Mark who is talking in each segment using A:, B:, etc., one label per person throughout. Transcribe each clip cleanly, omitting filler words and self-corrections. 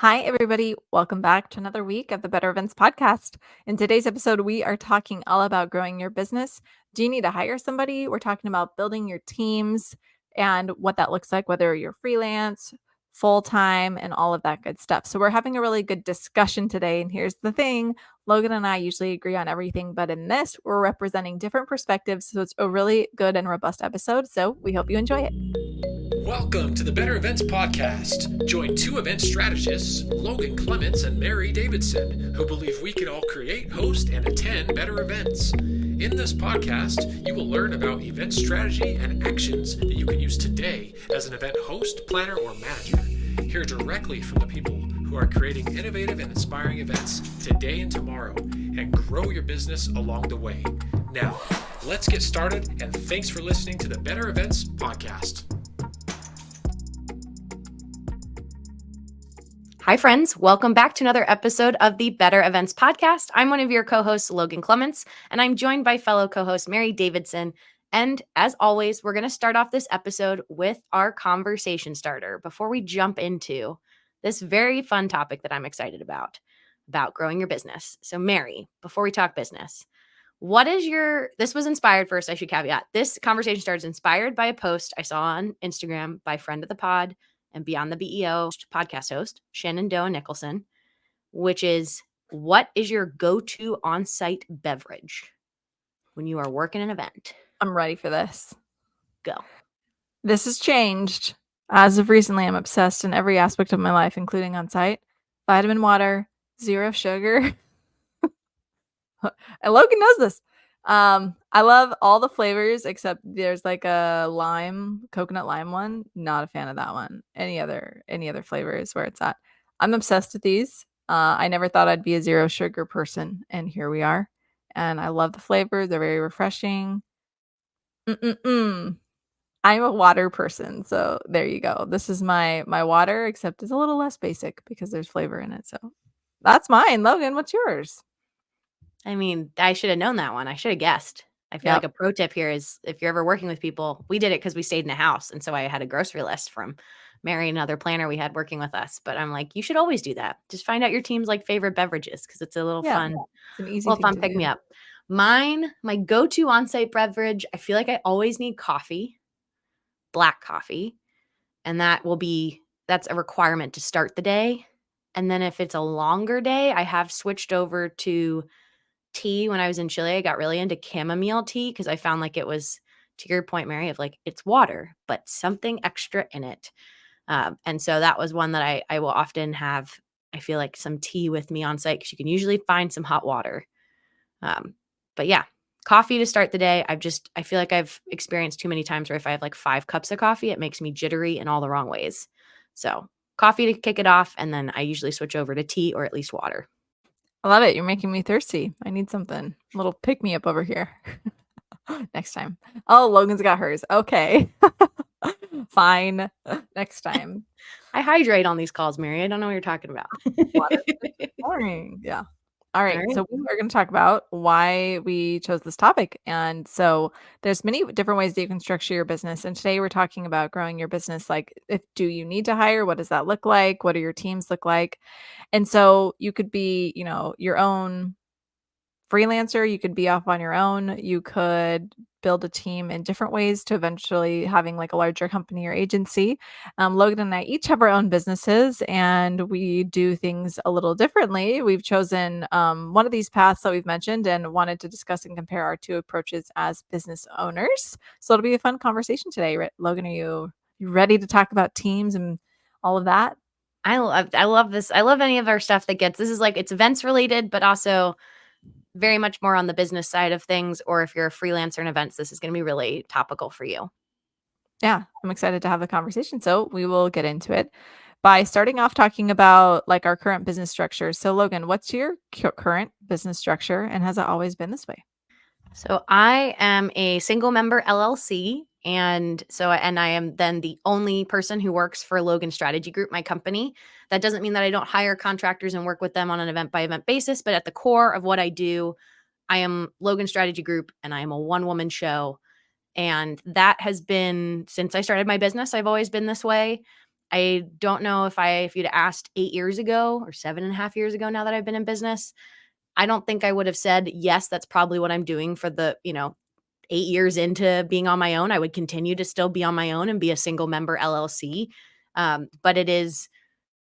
A: Hi, everybody. Welcome back to another week of the Better Events podcast. In today's episode, we are talking all about growing your business. Do you need to hire somebody? We're talking about building your teams and what that looks like, whether you're freelance, full time, and all of that good stuff. So, we're having a really good discussion today. And here's the thing: Logan and I usually agree on everything, but in this, we're representing different perspectives. So, it's a really good and robust episode. So, we hope you enjoy it.
B: Welcome to the Better Events Podcast. Join two event strategists, Logan Clements and Mary Davidson, who believe we can all create, host, and attend better events. In this podcast, you will learn about event strategy and actions that you can use today as an event host, planner, or manager. Hear directly from the people who are creating innovative and inspiring events today and tomorrow, and grow your business along the way. Now, let's get started, and thanks for listening to the Better Events Podcast.
C: Hi, friends. Welcome back to another episode of the Better Events Podcast. I'm one of your co-hosts, Logan Clements, and I'm joined by fellow co-host Mary Davidson. And as always, we're going to start off this episode with our conversation starter before we jump into this very fun topic that I'm excited about growing your business. So, Mary, before we talk business, this was inspired first, I should caveat. This conversation starter is inspired by a post I saw on Instagram by friend of the pod and Beyond the BEO podcast host, Shenandoah Nicholson, which is, what is your go-to on-site beverage when you are working an event?
A: I'm ready for this.
C: Go.
A: This has changed. As of recently, I'm obsessed in every aspect of my life, including on site. Vitamin water, zero sugar. And Logan knows this. I love all the flavors except there's like a coconut lime one. Not a fan of that one. Any other flavor is where it's at. I'm obsessed with these. I never thought I'd be a zero sugar person, and here we are. And I love the flavors. They're very refreshing. I'm a water person, so there you go. This is my water, except it's a little less basic because there's flavor in it. So that's mine. Logan, what's yours?
C: I mean, I should have known that one. I should have guessed. I feel like a pro tip here is, if you're ever working with people, we did it because we stayed in a house. And so I had a grocery list from Mary, another planner we had working with us. But I'm like, you should always do that. Just find out your team's like favorite beverages because it's a little fun.
A: It's an easy thing to
C: pick
A: do.
C: me up. Mine, my go-to on-site beverage, I feel like I always need coffee, black coffee. And that's a requirement to start the day. And then if it's a longer day, I have switched over to tea. When I was in Chile, I got really into chamomile tea because I found like it was, to your point, Mary, of like, it's water, but something extra in it. And so that was one that I will often have, I feel like, some tea with me on site because you can usually find some hot water. But yeah, coffee to start the day. I feel like I've experienced too many times where if I have like 5 cups of coffee, it makes me jittery in all the wrong ways. So coffee to kick it off. And then I usually switch over to tea or at least water.
A: I love it. You're making me thirsty. I need something. A little pick me up over here. Next time. Oh, Logan's got hers. Okay. Fine. Next time.
C: I hydrate on these calls, Mary. I don't know what you're talking about.
A: Water. Boring. Yeah. All right. So we are going to talk about why we chose this topic. And so there's many different ways that you can structure your business. And today we're talking about growing your business. Like, do you need to hire? What does that look like? What do your teams look like? And so you could be, your own freelancer. You could be off on your own. You could build a team in different ways to eventually having like a larger company or agency. Logan and I each have our own businesses and we do things a little differently. We've chosen one of these paths that we've mentioned and wanted to discuss and compare our two approaches as business owners. So it'll be a fun conversation today. Logan, are you ready to talk about teams and all of that?
C: I love this. I love any of our stuff that this is like, it's events related, but also very much more on the business side of things. Or if you're a freelancer in events, this is going to be really topical for you.
A: Yeah, I'm excited to have the conversation. So we will get into it by starting off talking about like our current business structure. So Logan, what's your current business structure and has it always been this way?
C: So I am a single member LLC. And I am then the only person who works for Logan Strategy Group, my company. That doesn't mean that I don't hire contractors and work with them on an event by event basis, but at the core of what I do, I am Logan Strategy Group and I am a one-woman show. And that has been, since I started my business, I've always been this way. I don't know if you'd asked 8 years ago or 7.5 years ago now that I've been in business, I don't think I would have said, yes, that's probably what I'm doing for the, 8 years into being on my own. I would continue to still be on my own and be a single member LLC. But it is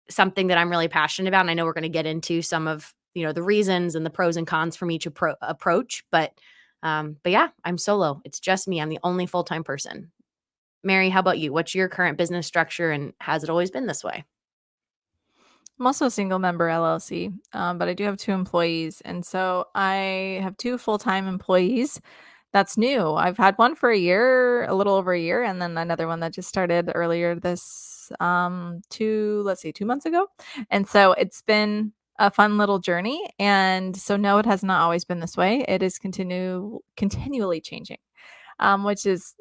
C: something that I'm really passionate about. And I know we're going to get into some of, the reasons and the pros and cons from each approach. But yeah, I'm solo. It's just me. I'm the only full-time person. Mary, how about you? What's your current business structure and has it always been this way?
A: I'm also a single member LLC, but I do have 2 employees, and so I have 2 full-time employees. That's new. I've had one for a year, a little over a year, and then another one that just started earlier this, 2 months ago. And so it's been a fun little journey. And so no, it has not always been this way. It is continually changing, which is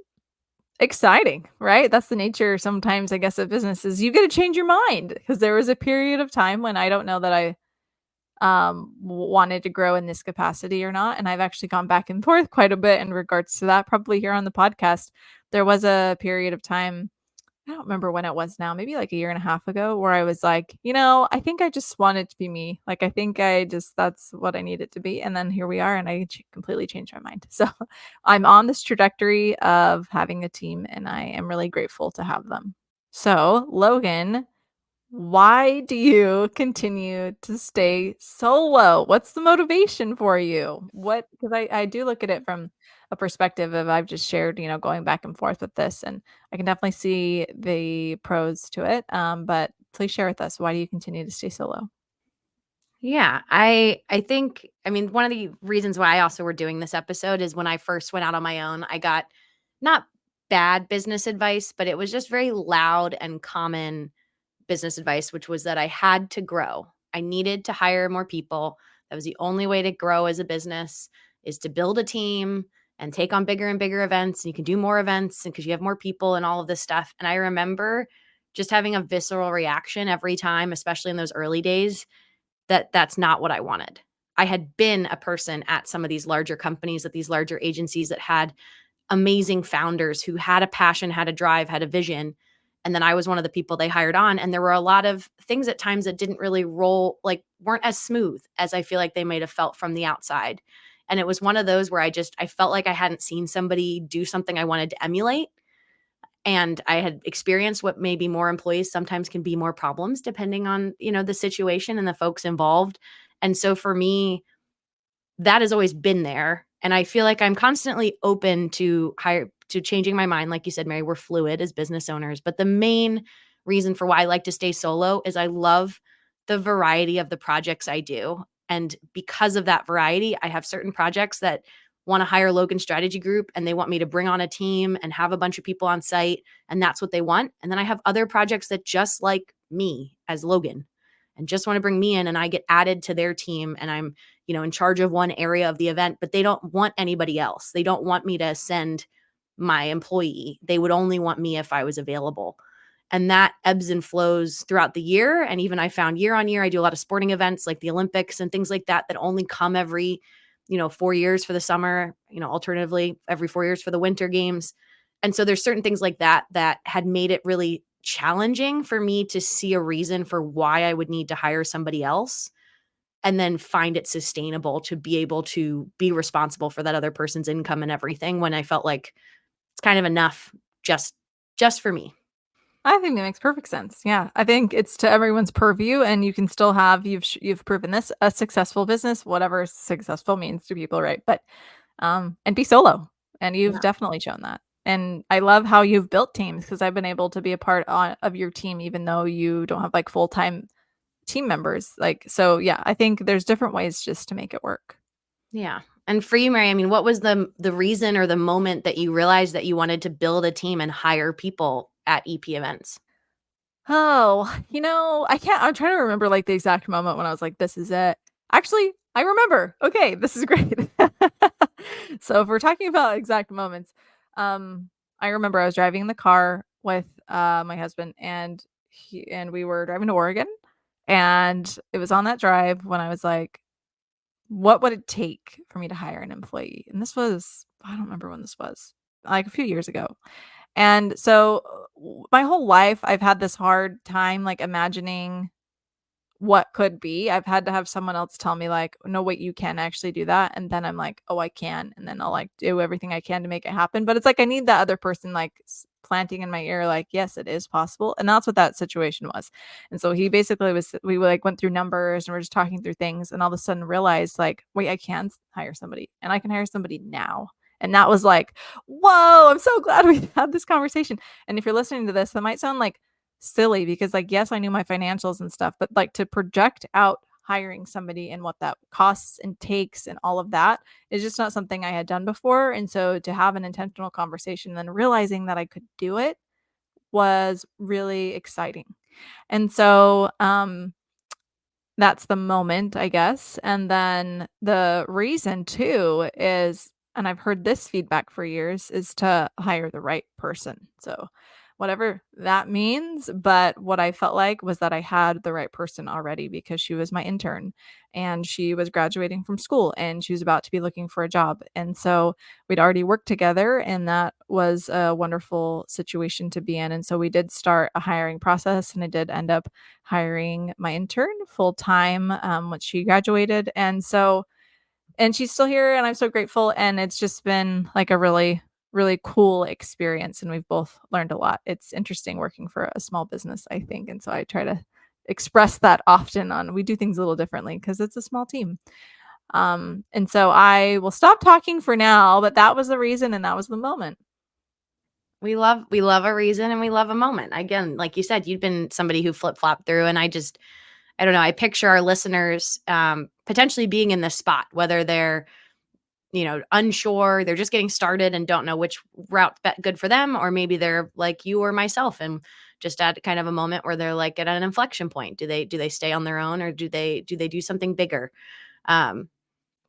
A: exciting, right? That's the nature sometimes, I guess, of businesses. You get to change your mind because there was a period of time when I don't know that I wanted to grow in this capacity or not. And I've actually gone back and forth quite a bit in regards to that, probably here on the podcast. There was a period of time, I don't remember when it was now, maybe like a year and a half ago, where I was like, I think I just wanted to be me. Like, I think that's what I needed to be. And then here we are, and I completely changed my mind. So I'm on this trajectory of having a team, and I am really grateful to have them. So, Logan, why do you continue to stay solo? What's the motivation for you? Because I do look at it from a perspective of I've just shared, going back and forth with this, and I can definitely see the pros to it. But please share with us, why do you continue to stay solo?
C: Yeah, I think one of the reasons why I also were doing this episode is when I first went out on my own, I got not bad business advice, but it was just very loud and common business advice, which was that I had to grow. I needed to hire more people. That was the only way to grow as a business is to build a team and take on bigger and bigger events. And you can do more events and because you have more people and all of this stuff. And I remember just having a visceral reaction every time, especially in those early days, that that's not what I wanted. I had been a person at some of these larger companies, at these larger agencies that had amazing founders who had a passion, had a drive, had a vision. And then I was one of the people they hired on. And there were a lot of things at times that didn't really roll, like weren't as smooth as I feel like they might have felt from the outside. And it was one of those where I felt like I hadn't seen somebody do something I wanted to emulate. And I had experienced what maybe more employees sometimes can be more problems depending on, the situation and the folks involved. And so for me, that has always been there, and I feel like I'm constantly open to changing my mind. Like you said, Mary, we're fluid as business owners, but the main reason for why I like to stay solo is I love the variety of the projects I do, and because of that variety, I have certain projects that wanna hire Logan Strategy Group, and they want me to bring on a team and have a bunch of people on site, and that's what they want, and then I have other projects that just like me as Logan, and just wanna bring me in, and I get added to their team, and I'm in charge of one area of the event, but they don't want anybody else. They don't want me to send my employee. They would only want me if I was available. And that ebbs and flows throughout the year. And even I found year on year, I do a lot of sporting events like the Olympics and things like that, that only come every, 4 years for the summer, alternatively every 4 years for the winter games. And so there's certain things like that that had made it really challenging for me to see a reason for why I would need to hire somebody else and then find it sustainable to be able to be responsible for that other person's income and everything when I felt like it's kind of enough just for me.
A: I think that makes perfect sense. Yeah, I think it's to everyone's purview, and you can still have you've proven this a successful business, whatever successful means to people, right? But and be solo, and you've
C: Yeah.
A: definitely shown that. And I love how you've built teams because I've been able to be a part of your team, even though you don't have like full time team members. Like, so yeah, I think there's different ways just to make it work.
C: Yeah. And for you, Mary, what was the reason or the moment that you realized that you wanted to build a team and hire people at EP events?
A: Oh, I'm trying to remember like the exact moment when I was like, this is it. Actually, I remember. Okay, this is great. So if we're talking about exact moments, I remember I was driving in the car with my husband, and we were driving to Oregon, and it was on that drive when I was like, what would it take for me to hire an employee? And this was, I don't remember when this was, like a few years ago. And so my whole life, I've had this hard time like imagining what could be. I've had to have someone else tell me like, "No, wait, you can actually do that." And then I'm like, "Oh, I can." And then I'll like do everything I can to make it happen. But it's like I need that other person like planting in my ear like, "Yes, it is possible." And that's what that situation was. And so he basically was we like went through numbers and we're just talking through things and all of a sudden realized like, "Wait, I can hire somebody and I can hire somebody now." And that was like, "Whoa, I'm so glad we had this conversation." And if you're listening to this, that might sound like silly because like yes I knew my financials and stuff but like to project out hiring somebody and what that costs and takes and all of that is just not something I had done before, and so to have an intentional conversation and then realizing that I could do it was really exciting. And so that's the moment, I guess. And then the reason too is, and I've heard this feedback for years, is to hire the right person. So whatever that means, but what I felt like was that I had the right person already because she was my intern and she was graduating from school and she was about to be looking for a job. And so we'd already worked together and that was a wonderful situation to be in. And so we did start a hiring process and I did end up hiring my intern full time once she graduated. And so, and she's still here, and I'm so grateful. And it's just been like a really, really cool experience. And we've both learned a lot. It's interesting working for a small business, I think. And so I try to express that often on we do things a little differently because it's a small team. And so I will stop talking for now, but that was the reason and that was the moment.
C: We love a reason and we love a moment. Again, like you said, you've been somebody who flip-flopped through, and I don't know, I picture our listeners potentially being in this spot, whether they're, unsure, they're just getting started and don't know which route good for them, or maybe they're like you or myself and just at kind of a moment where they're like at an inflection point. Do they stay on their own, or do they do something bigger? Um,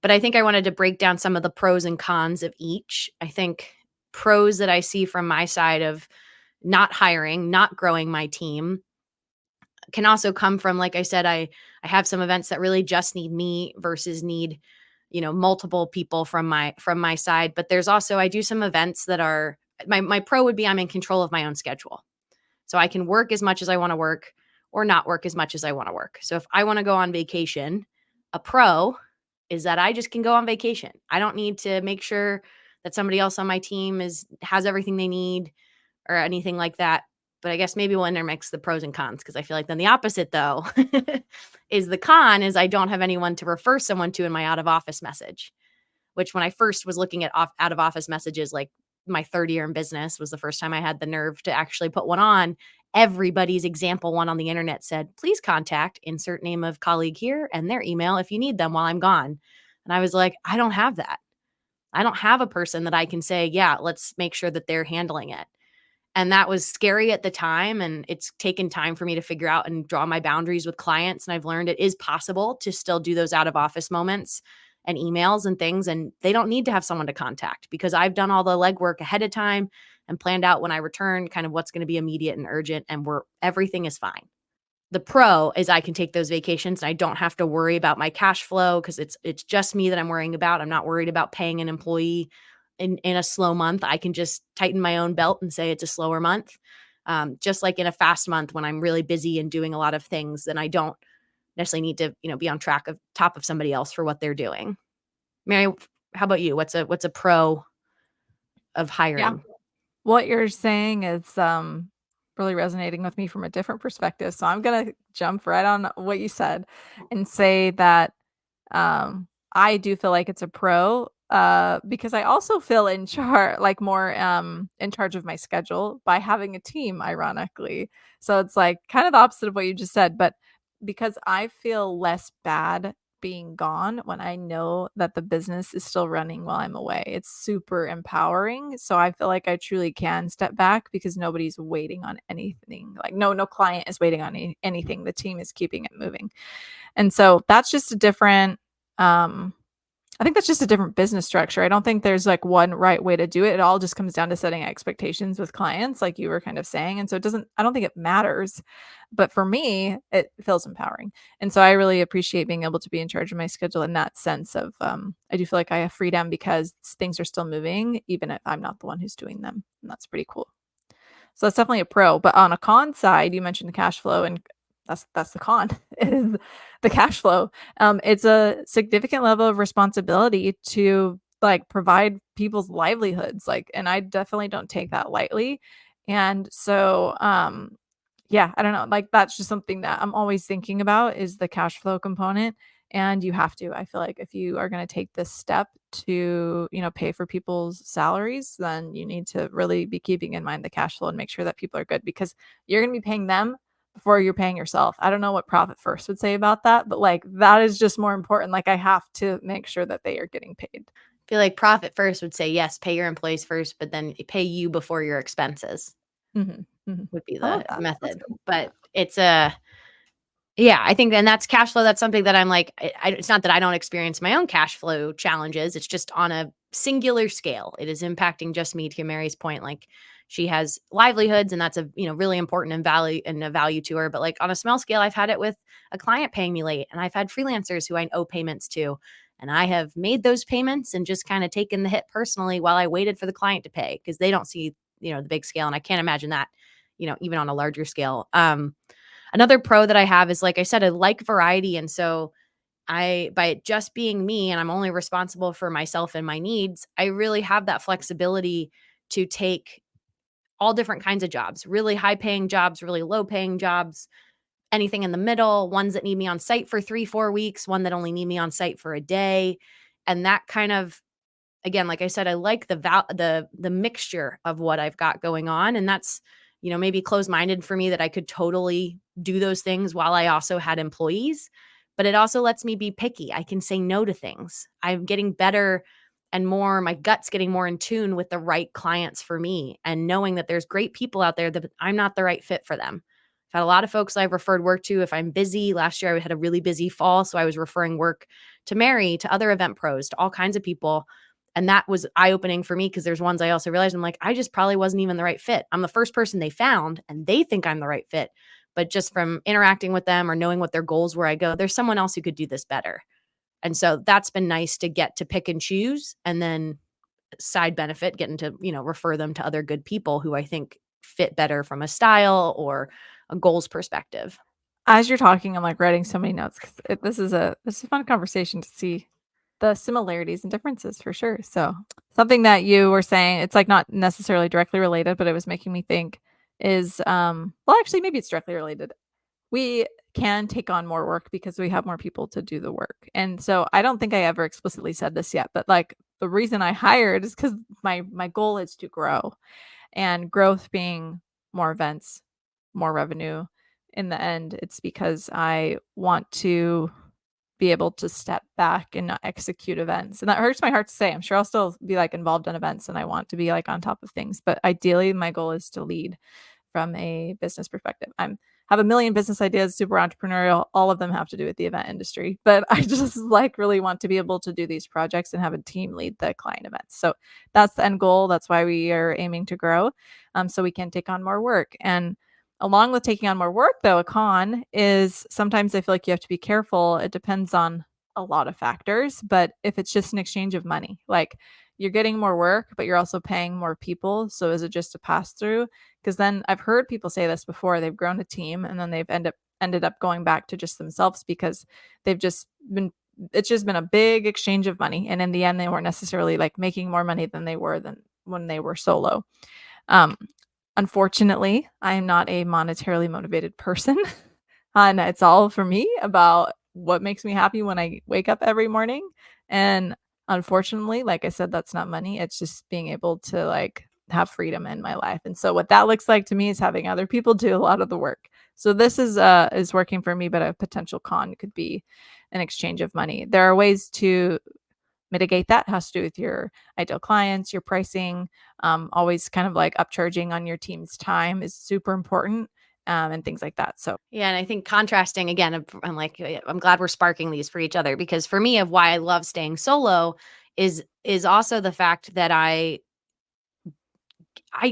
C: but I think I wanted to break down some of the pros and cons of each. I think pros that I see from my side of not hiring, not growing my team can also come from, like I said, I have some events that really just need me versus need, multiple people from my side. But there's also, I do some events that are my pro would be I'm in control of my own schedule. So I can work as much as I want to work or not work as much as I want to work. So if I want to go on vacation, a pro is that I just can go on vacation. I don't need to make sure that somebody else on my team has everything they need or anything like that. But I guess maybe we'll intermix the pros and cons, because I feel like then the opposite though is the con is I don't have anyone to refer someone to in my out of office message, which when I first was looking at out of office messages, like my third year in business was the first time I had the nerve to actually put one on. Everybody's example one on the internet said, please contact insert name of colleague here and their email if you need them while I'm gone. And I was like, I don't have that. I don't have a person that I can say, yeah, let's make sure that they're handling it. And that was scary at the time. And it's taken time for me to figure out and draw my boundaries with clients. And I've learned it is possible to still do those out of office moments and emails and things. And they don't need to have someone to contact because I've done all the legwork ahead of time and planned out when I return kind of what's going to be immediate and urgent. And everything is fine. The pro is I can take those vacations and I don't have to worry about my cash flow because it's just me that I'm worrying about. I'm not worried about paying an employee in a slow month. I can just tighten my own belt and say it's a slower month. Just like in a fast month when I'm really busy and doing a lot of things, then I don't necessarily need to, be on top of somebody else for what they're doing. Mary, how about you? What's a pro of
A: Yeah.
C: hiring?
A: What you're saying is really resonating with me from a different perspective. So I'm going to jump right on what you said and say that I do feel like it's a pro because I also feel in charge, like more in charge of my schedule by having a team, ironically. So it's like kind of the opposite of what you just said, but because I feel less bad being gone when I know that the business is still running while I'm away. It's super empowering. So I feel like I truly can step back because nobody's waiting on anything. Like no client is waiting on anything. The team is keeping it moving. And so that's just a different I think that's just a different business structure. I don't think there's like one right way to do it. It all just comes down to setting expectations with clients, like you were kind of saying. And so I don't think it matters. But for me, it feels empowering. And so I really appreciate being able to be in charge of my schedule in that sense of I do feel like I have freedom because things are still moving, even if I'm not the one who's doing them. And that's pretty cool. So that's definitely a pro. But on a con side, you mentioned the cash flow, and that's the con is the cash flow. It's a significant level of responsibility to like provide people's livelihoods. Like, and I definitely don't take that lightly. And so, yeah, I don't know. Like that's just something that I'm always thinking about is the cash flow component. And you have to. I feel like if you are going to take this step to, pay for people's salaries, then you need to really be keeping in mind the cash flow and make sure that people are good because you're going to be paying them before you're paying yourself. I don't know what Profit First would say about that, but like that is just more important. Like I have to make sure that they are getting paid.
C: I feel like Profit First would say, yes, pay your employees first, but then pay you before your expenses would be
A: I love
C: the
A: that. That's
C: method.
A: good.
C: But it's yeah, I think, and that's cash flow. That's something that I'm like, it's not that I don't experience my own cash flow challenges. It's just on a singular scale. It is impacting just me. To Mary's point, like she has livelihoods, and that's a really important and a value to her. But like on a small scale, I've had it with a client paying me late, and I've had freelancers who I owe payments to, and I have made those payments and just kind of taken the hit personally while I waited for the client to pay because they don't see the big scale, and I can't imagine that even on a larger scale. Another pro that I have is, like I said, I like variety. And so by it just being me and I'm only responsible for myself and my needs, I really have that flexibility to take all different kinds of jobs, really high paying jobs, really low paying jobs, anything in the middle, ones that need me on site for 3-4 weeks, one that only need me on site for a day. And that kind of, again, like I said, I like the mixture of what I've got going on, and that's maybe closed-minded for me that I could totally do those things while I also had employees, but it also lets me be picky. I can say no to things. I'm getting better and more, my gut's getting more in tune with the right clients for me, and knowing that there's great people out there that I'm not the right fit for them. I've had a lot of folks I've referred work to. If I'm busy, last year I had a really busy fall, so I was referring work to Mary, to other event pros, to all kinds of people. And that was eye-opening for me because there's ones I also realized I'm like, I just probably wasn't even the right fit. I'm the first person they found and they think I'm the right fit. But just from interacting with them or knowing what their goals were, I go, there's someone else who could do this better. And so that's been nice to get to pick and choose, and then side benefit, getting to, refer them to other good people who I think fit better from a style or a goals perspective.
A: As you're talking, I'm like writing so many notes because this is a fun conversation to see the similarities and differences for sure. So something that you were saying, it's like not necessarily directly related, but it was making me think is well, actually maybe it's directly related. We can take on more work because we have more people to do the work. And so I don't think I ever explicitly said this yet, but like the reason I hired is because my goal is to grow, and growth being more events, more revenue. In the end, it's because I want to be able to step back and not execute events. And that hurts my heart to say. I'm sure I'll still be like involved in events and I want to be like on top of things, but ideally my goal is to lead from a business perspective. I'm have a million business ideas, super entrepreneurial. All of them have to do with the event industry, but I just like really want to be able to do these projects and have a team lead the client events. So that's the end goal. That's why we are aiming to grow, so we can take on more work. And along with taking on more work, though, a con is sometimes I feel like you have to be careful. It depends on a lot of factors, but if it's just an exchange of money, like you're getting more work, but you're also paying more people. So is it just a pass through? Because then I've heard people say this before. They've grown a team and then they've ended up going back to just themselves because they've just been it's just been a big exchange of money. And in the end, they weren't necessarily like making more money than they were than when they were solo. Um, Unfortunately, I am not a monetarily motivated person. And it's all for me about what makes me happy when I wake up every morning. And unfortunately, like I said, that's not money. It's just being able to like have freedom in my life. And so what that looks like to me is having other people do a lot of the work. So this is working for me, but a potential con could be an exchange of money. There are ways to mitigate that. It has to do with your ideal clients, your pricing, always kind of like upcharging on your team's time is super important, and things like that. So
C: Yeah, and I think contrasting again, I'm like, I'm glad we're sparking these for each other, because for me, of why I love staying solo is also the fact that I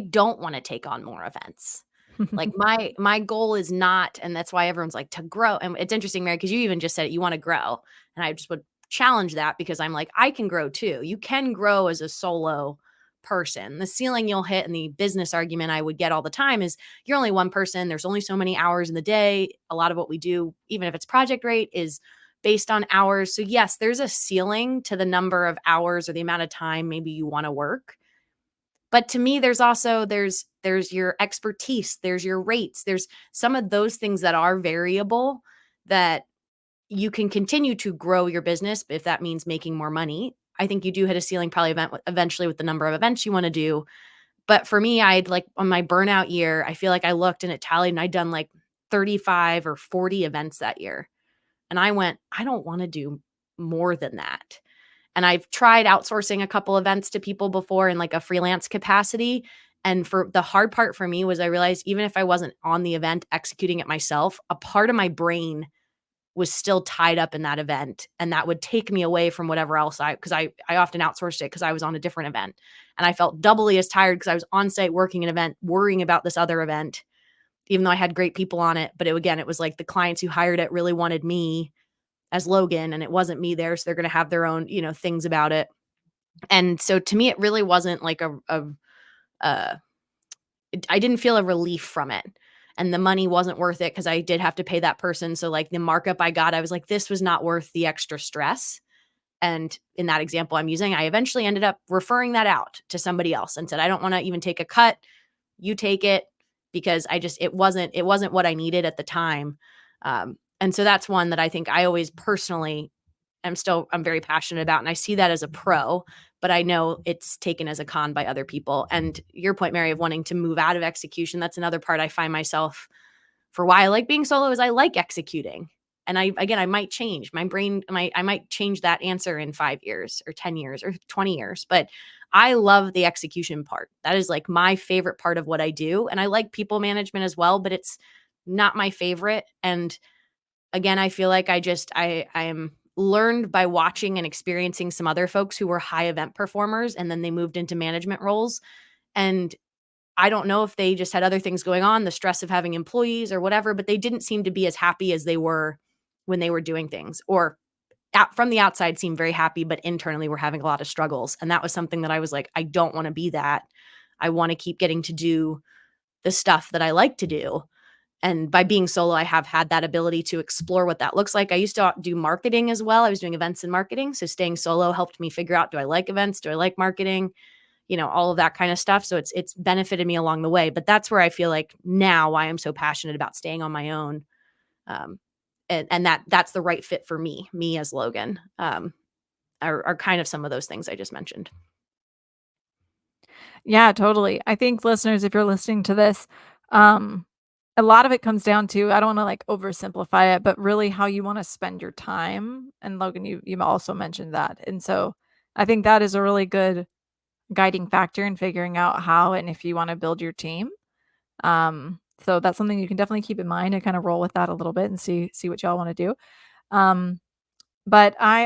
C: don't want to take on more events. Like my goal is not, and that's why everyone's like to grow. And it's interesting, Mary, because you even just said it, you want to grow. And I just would challenge that because I'm like, I can grow too. You can grow as a solo person. The ceiling you'll hit, and the business argument I would get all the time is, you're only one person. There's only so many hours in the day. A lot of what we do, even if it's project rate, is based on hours. So yes, there's a ceiling to the number of hours or the amount of time maybe you want to work. But to me, there's also there's your expertise, there's your rates, there's some of those things that are variable, that you can continue to grow your business if that means making more money. I think you do hit a ceiling probably eventually with the number of events you want to do. But for me, I'd like on my burnout year, I feel like I looked and it tallied, and I'd done like 35 or 40 events that year. And I went, I don't want to do more than that. And I've tried outsourcing a couple events to people before in like a freelance capacity. And for the hard part for me was, I realized even if I wasn't on the event executing it myself, a part of my brain was still tied up in that event. And that would take me away from whatever else because I often outsourced it because I was on a different event. And I felt doubly as tired because I was on site working an event, worrying about this other event, even though I had great people on it. But it was like the clients who hired it really wanted me as Logan, and it wasn't me there. So they're going to have their own, things about it. And so to me, it really wasn't like uh, I didn't feel a relief from it. And the money wasn't worth it because I did have to pay that person. So like the markup I got, I was like, this was not worth the extra stress. And in that example I'm using, I eventually ended up referring that out to somebody else and said, I don't want to even take a cut. You take it, because it wasn't what I needed at the time. And so that's one that I think I always personally I'm very passionate about. And I see that as a pro, but I know it's taken as a con by other people. And your point, Mary, of wanting to move out of execution, that's another part I find myself, for why I like being solo, is I like executing. And I might change my brain. I might change that answer in 5 years or 10 years or 20 years, but I love the execution part. That is like my favorite part of what I do. And I like people management as well, but it's not my favorite. And again, I feel like I am learned by watching and experiencing some other folks who were high event performers and then they moved into management roles. And I don't know if they just had other things going on, the stress of having employees or whatever, but they didn't seem to be as happy as they were when they were doing things, or from the outside seemed very happy, but internally were having a lot of struggles. And that was something that I was like, I don't want to be that. I want to keep getting to do the stuff that I like to do. And by being solo, I have had that ability to explore what that looks like. I used to do marketing as well. I was doing events and marketing. So staying solo helped me figure out, do I like events? Do I like marketing? All of that kind of stuff. So it's benefited me along the way. But that's where I feel like now why I'm so passionate about staying on my own. And that's the right fit for me as Logan, are kind of some of those things I just mentioned.
A: Yeah, totally. I think listeners, if you're listening to this, a lot of it comes down to, I don't want to like oversimplify it, but really how you want to spend your time. And Logan, you also mentioned that. And so I think that is a really good guiding factor in figuring out how and if you want to build your team. So that's something you can definitely keep in mind and kind of roll with that a little bit and see what y'all want to do. Um, but I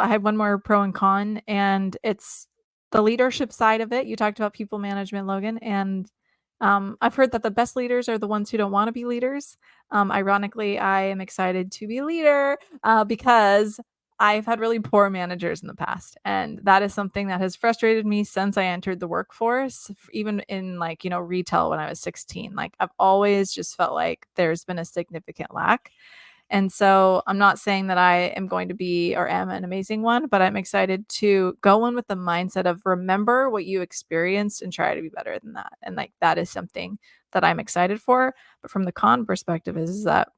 A: have one more pro and con, and it's the leadership side of it. You talked about people management, Logan, and I've heard that the best leaders are the ones who don't want to be leaders. Ironically, I am excited to be a leader because I've had really poor managers in the past, and that is something that has frustrated me since I entered the workforce, even in retail when I was 16. Like I've always just felt like there's been a significant lack. And so I'm not saying that I am going to be or am an amazing one, but I'm excited to go in with the mindset of remember what you experienced and try to be better than that. And like that is something that I'm excited for. But from the con perspective is that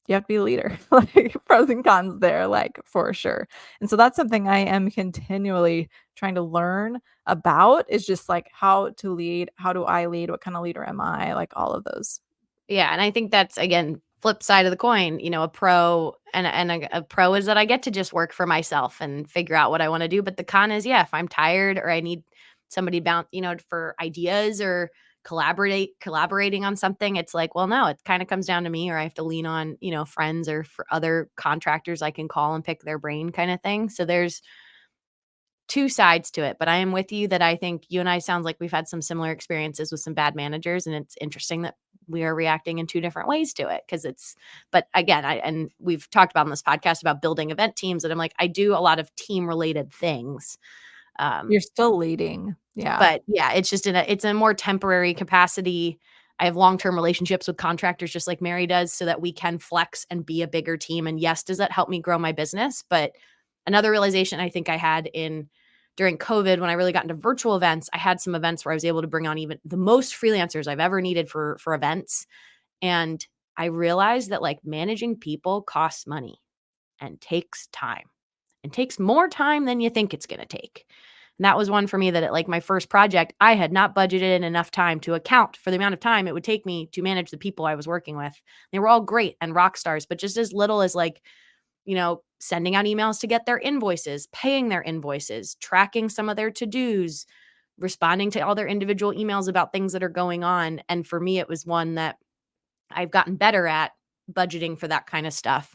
A: you have to be a leader. Like pros and cons there, like for sure. And so that's something I am continually trying to learn about, is just like how to lead, how do I lead, what kind of leader am I, like all of those.
C: Yeah. And I think that's, again, flip side of the coin. A pro a pro is that I get to just work for myself and figure out what I want to do. But the con is, yeah, if I'm tired or I need somebody for ideas or collaborating on something, it's like, well, no, it kind of comes down to me, or I have to lean on, friends or for other contractors I can call and pick their brain kind of thing. So there's two sides to it, but I am with you that I think you and I sounds like we've had some similar experiences with some bad managers, and it's interesting that we are reacting in two different ways to it, because but again, and we've talked about on this podcast about building event teams, and I'm like, I do a lot of team related things.
A: You're still leading. Yeah.
C: But yeah, it's just it's a more temporary capacity. I have long-term relationships with contractors just like Mary does so that we can flex and be a bigger team. And yes, does that help me grow my business? But another realization I think I had during COVID when I really got into virtual events, I had some events where I was able to bring on even the most freelancers I've ever needed for events. And I realized that like managing people costs money and takes time and takes more time than you think it's going to take. And that was one for me that at like my first project, I had not budgeted in enough time to account for the amount of time it would take me to manage the people I was working with. They were all great and rock stars, but just as little as like, sending out emails to get their invoices, paying their invoices, tracking some of their to-dos, responding to all their individual emails about things that are going on. And for me, it was one that I've gotten better at budgeting for that kind of stuff.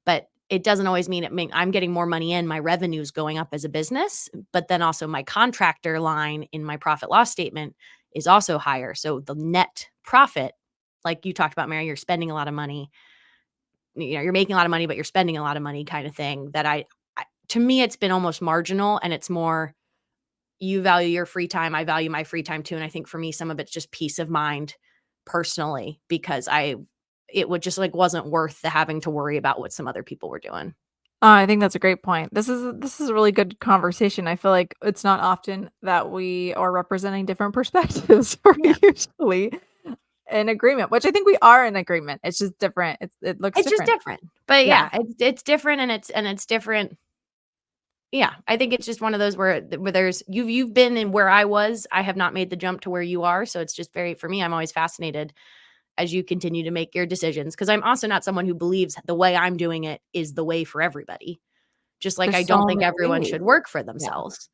C: But it doesn't always mean I'm getting more money in, my revenue's going up as a business, but then also my contractor line in my profit loss statement is also higher. So the net profit, like you talked about, Mary, you're spending a lot of money, you're making a lot of money, but you're spending a lot of money kind of thing that to me, it's been almost marginal and it's more you value your free time. I value my free time too. And I think for me, some of it's just peace of mind personally, because it would just like wasn't worth the having to worry about what some other people were doing.
A: I think that's a great point. This is a really good conversation. I feel like it's not often that we are representing different perspectives or
C: Yeah.
A: usually in agreement, which I think we are in agreement. It's just different. It looks
C: It's just
A: different.
C: different. But
A: Yeah.
C: yeah, it's different and it's different. Yeah, I think it's just one of those where there's you've been in where I was. I have not made the jump to where you are, so it's just very for me. I'm always fascinated as you continue to make your decisions because I'm also not someone who believes the way I'm doing it is the way for everybody. Just like
A: There's
C: I don't
A: so
C: think
A: many
C: everyone
A: ways.
C: should work for
A: Yeah.
C: themselves.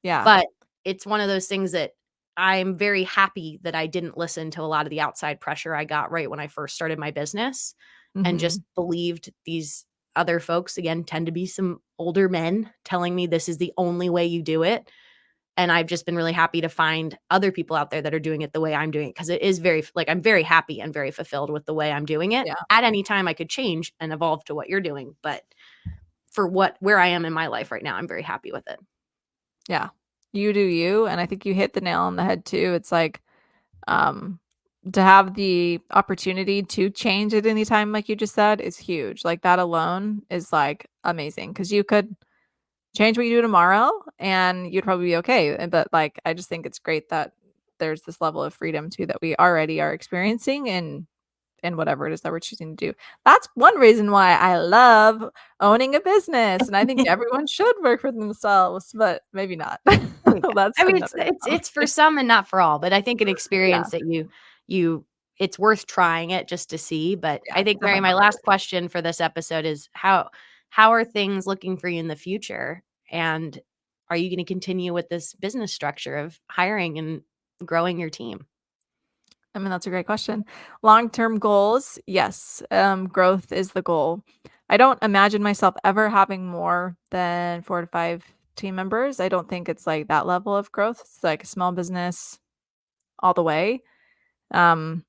A: Yeah.
C: But it's one of those things that I'm very happy that I didn't listen to a lot of the outside pressure I got right when I first started my business and just
A: Mhm.
C: believed these other folks, again, tend to be some older men telling me this is the only way you do it. And I've just been really happy to find other people out there that are doing it the way I'm doing it because it is very like I'm very happy and very fulfilled with the way I'm doing it.
A: Yeah.
C: At any time I could change and evolve to what you're doing, but for where I am in my life right now, I'm very happy with it.
A: Yeah. You do you, and I think you hit the nail on the head too. It's like, um, to have the opportunity to change at any time, like you just said, is huge. Like, that alone is, like, amazing because you could change what you do tomorrow and you'd probably be okay. But, like, I just think it's great that there's this level of freedom too that we already are experiencing in whatever it is that we're choosing to do. That's one reason why I love owning a business, and I think everyone should work for themselves, but maybe not.
C: Yeah.
A: That's
C: I mean,
A: another
C: it's for
A: conversation.
C: some and not for all, but I think an
A: Yeah,
C: experience that you it's worth trying it just to see. But
A: yeah,
C: I
A: it's
C: think, Mary,
A: definitely
C: my
A: not for
C: last question for this episode is how are things looking for you in the future? And are you going to continue with this business structure of hiring and growing your team?
A: I mean, that's a great question. Long-term goals, yes, growth is the goal. I don't imagine myself ever having more than 4 to 5 team members. I don't think it's, like, that level of growth. It's like a small business all the way. Um,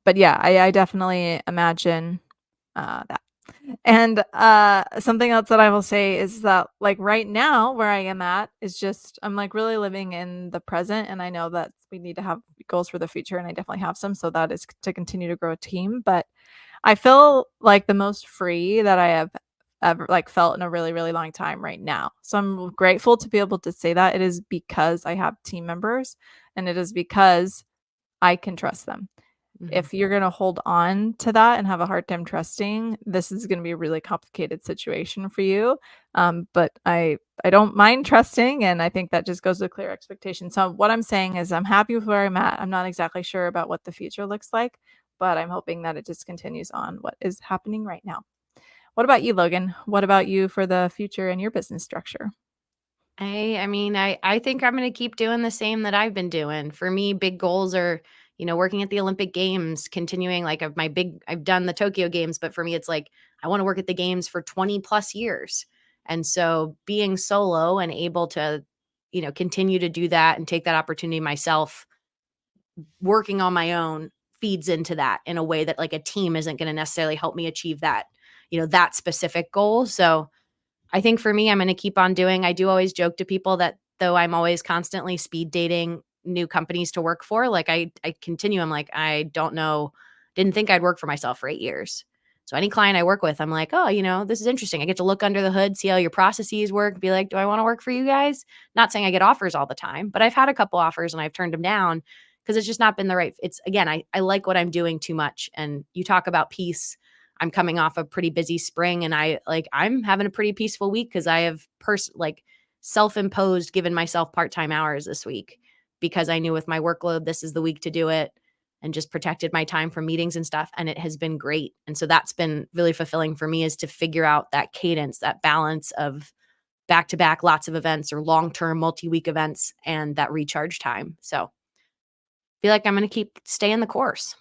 A: but yeah, I definitely imagine, that. And, something else that I will say is that, like, right now, where I am at is just I'm, like, really living in the present, and I know that we need to have goals for the future, and I definitely have some, so that is to continue to grow a team, but I feel like the most free that I have ever, like, felt in a really, really long time right now. So I'm grateful to be able to say that. It is because I have team members, and it is because I can trust them.
C: Mhm.
A: If you're gonna hold on to that and have a hard time trusting, this is gonna be a really complicated situation for you. But I don't mind trusting, and I think that just goes with clear expectations. So what I'm saying is I'm happy with where I'm at. I'm not exactly sure about what the future looks like, but I'm hoping that it just continues on what is happening right now. What about you, Logan? What about you for the future and your business structure?
C: I mean, I think I'm gonna keep doing the same that I've been doing. For me, big goals are, working at the Olympic Games, continuing like of my big I've done the Tokyo Games, but for me it's like I want to work at the games for 20 plus years. And so being solo and able to, continue to do that and take that opportunity myself, working on my own feeds into that in a way that like a team isn't going to necessarily help me achieve that, that specific goal. So I think for me, I'm going to keep on doing. I do always joke to people that though I'm always constantly speed dating new companies to work for, like I continue. I'm like, I don't know, didn't think I'd work for myself for 8 years. So any client I work with, I'm like, oh, this is interesting. I get to look under the hood, see how your processes work, be like, do I want to work for you guys? Not saying I get offers all the time, but I've had a couple offers and I've turned them down because it's just not been the right. It's again, I like what I'm doing too much. And you talk about peace. I'm coming off a pretty busy spring and I'm having a pretty peaceful week because I have self-imposed, given myself part-time hours this week because I knew with my workload, this is the week to do it, and just protected my time from meetings and stuff. And it has been great. And so that's been really fulfilling for me, is to figure out that cadence, that balance of back to back, lots of events or long-term multi-week events and that recharge time. So I feel like I'm going to keep staying the course.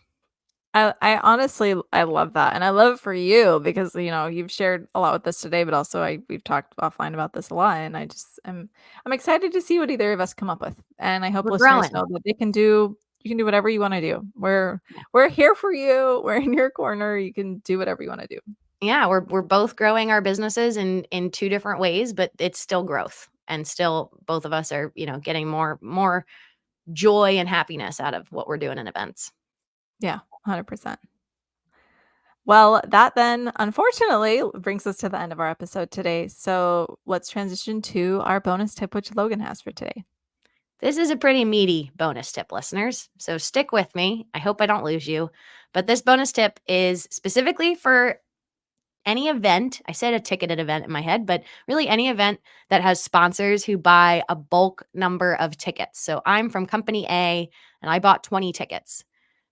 A: I honestly, I love that. And I love it for you because, you've shared a lot with us today, but also we've talked offline about this a lot. And I'm excited to see what either of us come up with. And I hope
C: We're
A: listeners
C: growing.
A: know that you can do whatever you want to do.
C: Yeah.
A: We're here for you. We're in your corner. You can do whatever you want to do.
C: Yeah, we're both growing our businesses in two different ways, but it's still growth. And still both of us are, getting more joy and happiness out of what we're doing in events.
A: Yeah, 100%. Well, that then unfortunately brings us to the end of our episode today. So let's transition to our bonus tip, which Logan has for today.
C: This is a pretty meaty bonus tip, listeners. So stick with me. I hope I don't lose you. But this bonus tip is specifically for any event. I said a ticketed event in my head, but really any event that has sponsors who buy a bulk number of tickets. So I'm from company A and I bought 20 tickets.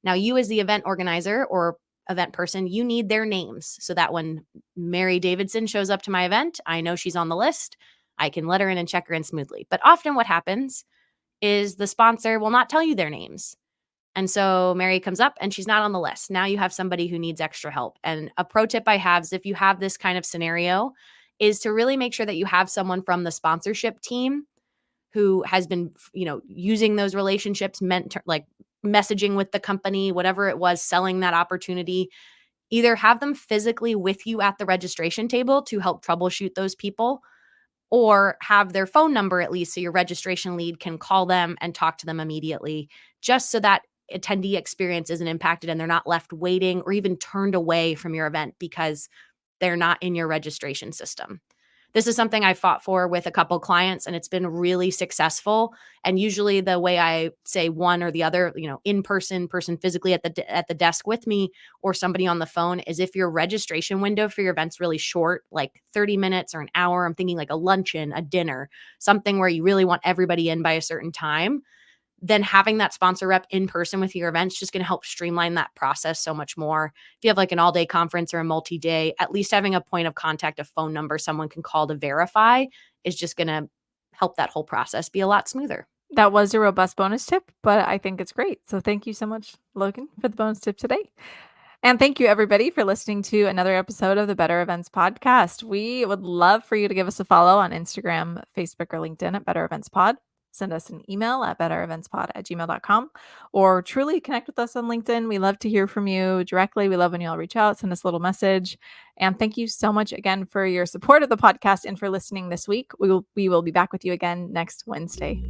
C: Now, you as the event organizer or event person, you need their names so that when Mary Davidson shows up to my event, I know she's on the list. I can let her in and check her in smoothly. But often what happens is the sponsor will not tell you their names. And so Mary comes up and she's not on the list. Now you have somebody who needs extra help. And a pro tip I have is, if you have this kind of scenario, is to really make sure that you have someone from the sponsorship team who has been, using those relationships, like messaging with the company, whatever it was, selling that opportunity. Either have them physically with you at the registration table to help troubleshoot those people, or have their phone number at least so your registration lead can call them and talk to them immediately, just so that attendee experience isn't impacted and they're not left waiting or even turned away from your event because they're not in your registration system. This is something I fought for with a couple clients and it's been really successful. And usually the way I say one or the other, in person physically at the desk with me, or somebody on the phone, is if your registration window for your event's really short, like 30 minutes or an hour, I'm thinking like a luncheon, a dinner, something where you really want everybody in by a certain time, then having that sponsor rep in person with your events just going to help streamline that process so much more. If you have like an all-day conference or a multi-day, at least having a point of contact, a phone number someone can call to verify, is just going to help that whole process be a lot smoother.
A: That was a robust bonus tip, but I think it's great. So thank you so much, Logan, for the bonus tip today. And thank you, everybody, for listening to another episode of the Better Events podcast. We would love for you to give us a follow on Instagram, Facebook, or LinkedIn at Better Events Pod. Send us an email at bettereventspod@gmail.com, or truly connect with us on LinkedIn. We love to hear from you directly. We love when you all reach out, send us a little message. And thank you so much again for your support of the podcast and for listening this week. We will be back with you again next Wednesday.